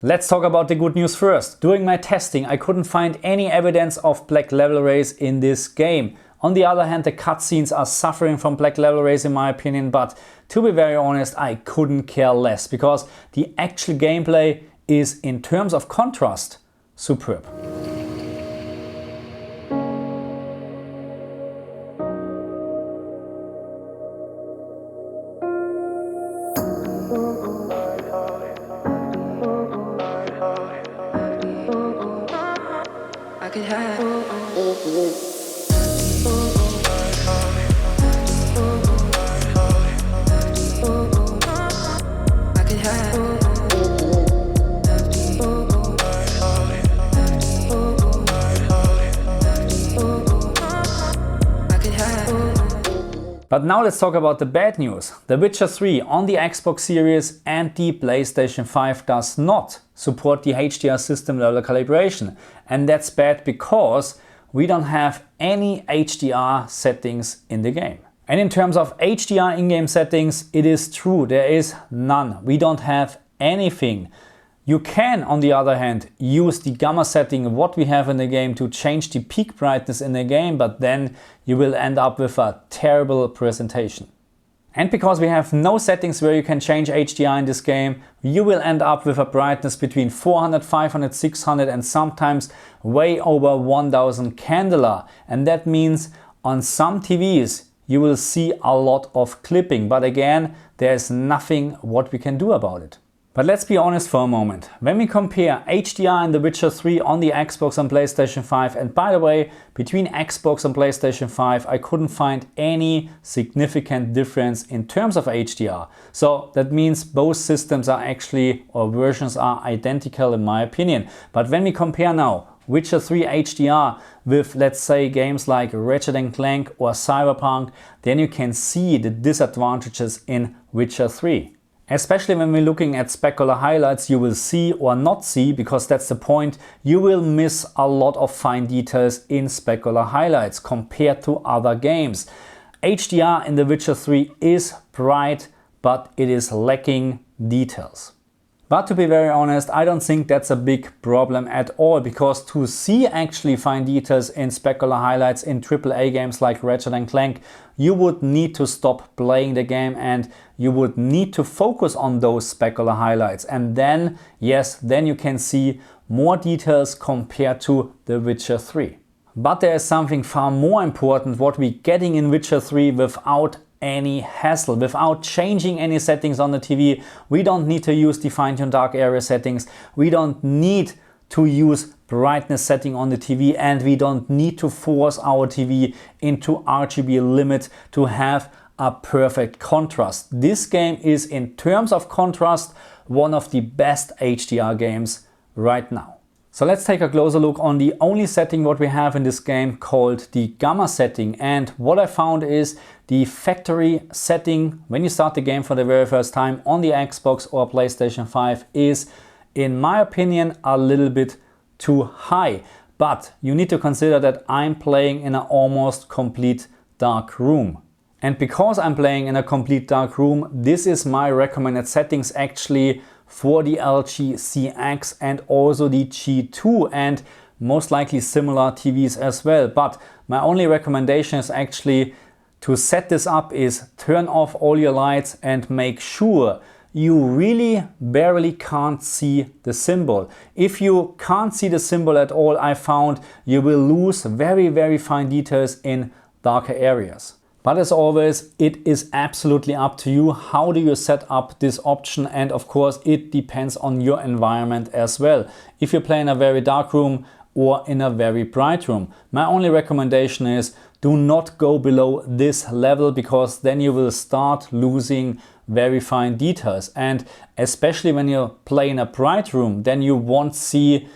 Let's talk about the good news first. During my testing, I couldn't find any evidence of black level rays in this game. On the other hand, the cutscenes are suffering from black level rays in my opinion, but to be very honest, I couldn't care less because the actual gameplay is, in terms of contrast, superb. But now let's talk about the bad news. The Witcher 3 on the Xbox Series and the PlayStation 5 does not support the HDR system level calibration. And that's bad because we don't have any HDR settings in the game. And in terms of HDR in-game settings, it is true, there is none. We don't have anything. You can, on the other hand, use the gamma setting, what we have in the game, to change the peak brightness in the game, but then you will end up with a terrible presentation. And because we have no settings where you can change HDR in this game, you will end up with a brightness between 400, 500, 600 and sometimes way over 1000 candela. And that means on some TVs you will see a lot of clipping, but again, there's nothing what we can do about it. But let's be honest for a moment. When we compare HDR in The Witcher 3 on the Xbox and PlayStation 5, and by the way, between Xbox and PlayStation 5, I couldn't find any significant difference in terms of HDR. So that means both systems are actually, or versions are identical in my opinion. But when we compare now Witcher 3 HDR with, let's say, games like Ratchet & Clank or Cyberpunk, then you can see the disadvantages in Witcher 3. Especially when we're looking at specular highlights, you will see or not see, because that's the point, you will miss a lot of fine details in specular highlights compared to other games. HDR in The Witcher 3 is bright, but it is lacking details. But to be very honest, I don't think that's a big problem at all, because to see actually fine details in specular highlights in AAA games like Ratchet & Clank, you would need to stop playing the game and you would need to focus on those specular highlights. And then, yes, then you can see more details compared to The Witcher 3. But there is something far more important what we're getting in Witcher 3 without any hassle, without changing any settings on the TV. We don't need to use the fine-tune dark area settings. We don't need to use brightness setting on the TV, and we don't need to force our TV into RGB limit to have a perfect contrast. This game is, in terms of contrast, one of the best HDR games right now. So let's take a closer look on the only setting what we have in this game, called the gamma setting. And what I found is the factory setting when you start the game for the very first time on the Xbox or PlayStation 5 is, in my opinion, a little bit too high. But you need to consider that I'm playing in an almost complete dark room. And because I'm playing in a complete dark room, this is my recommended settings actually for the LG CX and also the G2, and most likely similar TVs as well. But my only recommendation is actually to set this up is turn off all your lights and make sure you really barely can't see the symbol. If you can't see the symbol at all, I found you will lose very, very fine details in darker areas. But as always, it is absolutely up to you. How do you set up this option? And of course, it depends on your environment as well. If you play in a very dark room or in a very bright room, my only recommendation is do not go below this level, because then you will start losing very fine details. And especially when you play in a bright room, then you won't see,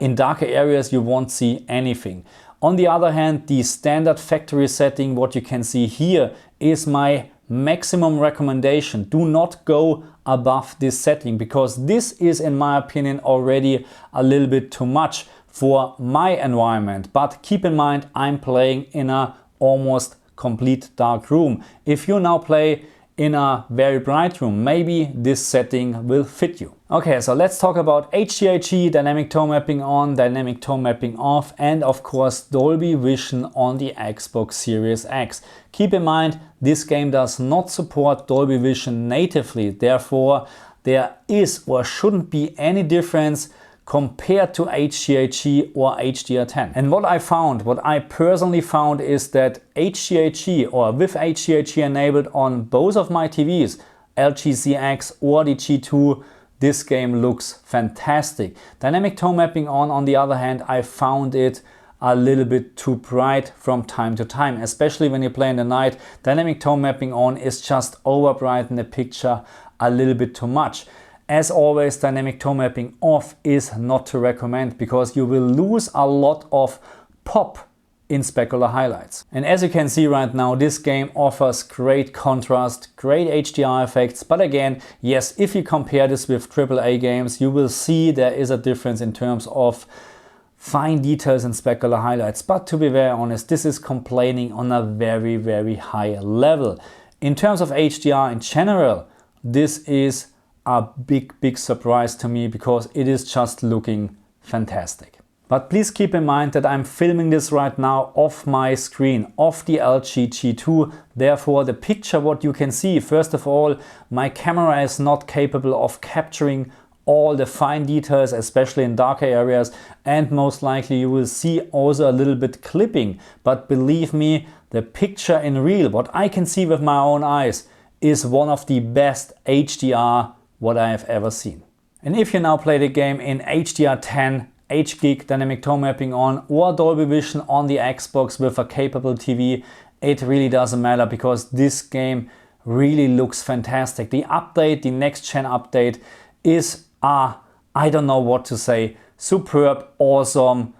in darker areas, you won't see anything. On the other hand, the standard factory setting, what you can see here, is my maximum recommendation. Do not go above this setting, because this is, in my opinion, already a little bit too much for my environment. But keep in mind, I'm playing in a almost complete dark room. If you now play in a very bright room, maybe this setting will fit you. Okay, so let's talk about HDR, dynamic tone mapping on, dynamic tone mapping off, and of course Dolby Vision on the Xbox Series X. Keep in mind, this game does not support Dolby Vision natively, therefore there is or shouldn't be any difference compared to HDR or HDR10. And what I personally found is that HDR or with HDR enabled on both of my TVs, LG CX or the G2, this game looks fantastic. Dynamic tone mapping on the other hand, I found it a little bit too bright from time to time, especially when you play in the night. Dynamic tone mapping on is just overbrighten the picture a little bit too much. As always, dynamic tone mapping off is not to recommend because you will lose a lot of pop in specular highlights. And as you can see right now, this game offers great contrast, great HDR effects, but again, yes, if you compare this with AAA games, you will see there is a difference in terms of fine details and specular highlights. But to be very honest, this is complaining on a very, very high level. In terms of HDR in general, this is a big surprise to me because it is just looking fantastic. But please keep in mind that I'm filming this right now off my screen, off the LG G2. Therefore, the picture, what you can see, first of all, my camera is not capable of capturing all the fine details, especially in darker areas. And most likely you will see also a little bit clipping. But believe me, the picture in real, what I can see with my own eyes, is one of the best HDR what I have ever seen. And if you now play the game in HDR10, HGig, dynamic tone mapping on, or Dolby Vision on the Xbox with a capable TV, it really doesn't matter because this game really looks fantastic. The update, the next gen update is, I don't know what to say, superb, awesome,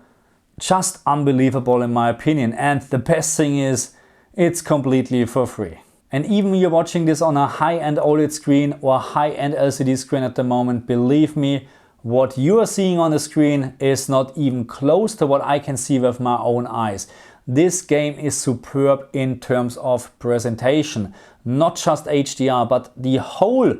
just unbelievable in my opinion. And the best thing is, it's completely for free. And even you're watching this on a high-end OLED screen or high-end LCD screen at the moment, believe me, what you are seeing on the screen is not even close to what I can see with my own eyes. This game is superb in terms of presentation, not just HDR, but the whole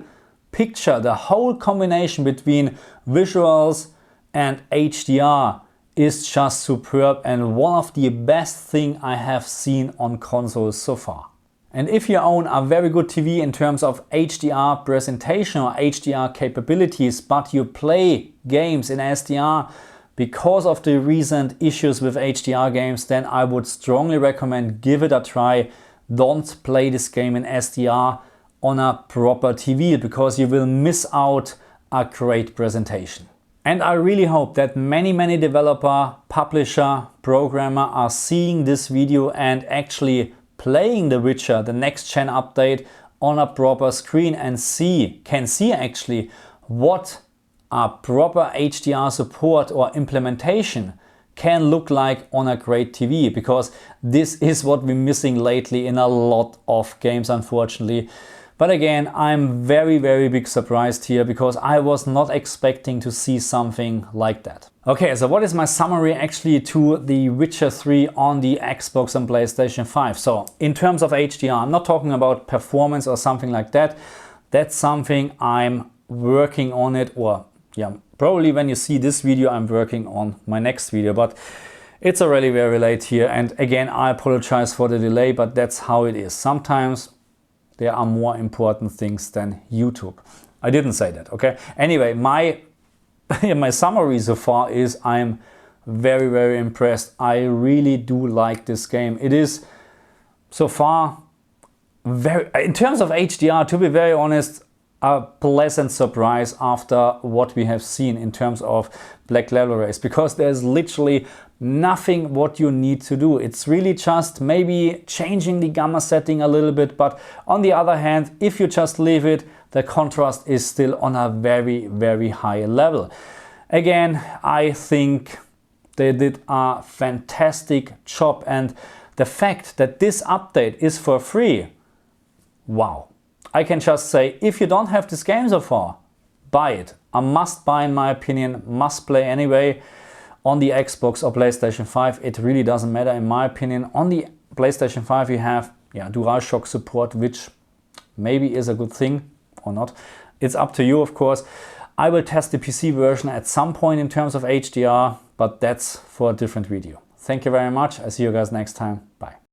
picture, the whole combination between visuals and HDR is just superb and one of the best things I have seen on consoles so far. And if you own a very good TV in terms of HDR presentation or HDR capabilities, but you play games in SDR because of the recent issues with HDR games, then I would strongly recommend give it a try. Don't play this game in SDR on a proper TV because you will miss out a great presentation. And I really hope that many developer, publisher, programmer are seeing this video and actually playing The Witcher, the next gen update, on a proper screen and can see actually what a proper HDR support or implementation can look like on a great TV, because this is what we're missing lately in a lot of games, unfortunately. But again, I'm very big surprised here because I was not expecting to see something like that. Okay, so what is my summary actually to The Witcher 3 on the Xbox and PlayStation 5? So in terms of HDR, I'm not talking about performance or something like that. That's something I'm working on it, or yeah, probably when you see this video, I'm working on my next video, but it's already very late here. And again, I apologize for the delay, but that's how it is. Sometimes there are more important things than YouTube. I didn't say that, okay? Anyway, my summary so far is I'm very impressed. I really do like this game. It is so far very, in terms of HDR, to be very honest, a pleasant surprise after what we have seen in terms of Black Label Race, because there's literally nothing what you need to do. It's really just maybe changing the gamma setting a little bit, but on the other hand, if you just leave it, the contrast is still on a very high level. Again, I think they did a fantastic job, and the fact that this update is for free, wow. I can just say, if you don't have this game so far, buy it. A must buy in my opinion, must play anyway. On the Xbox or PlayStation 5, it really doesn't matter in my opinion. On the PlayStation 5 you have DualShock support, which maybe is a good thing or not. It's up to you, of course. I will test the PC version at some point in terms of HDR, but that's for a different video. Thank you very much. I see you guys next time. Bye.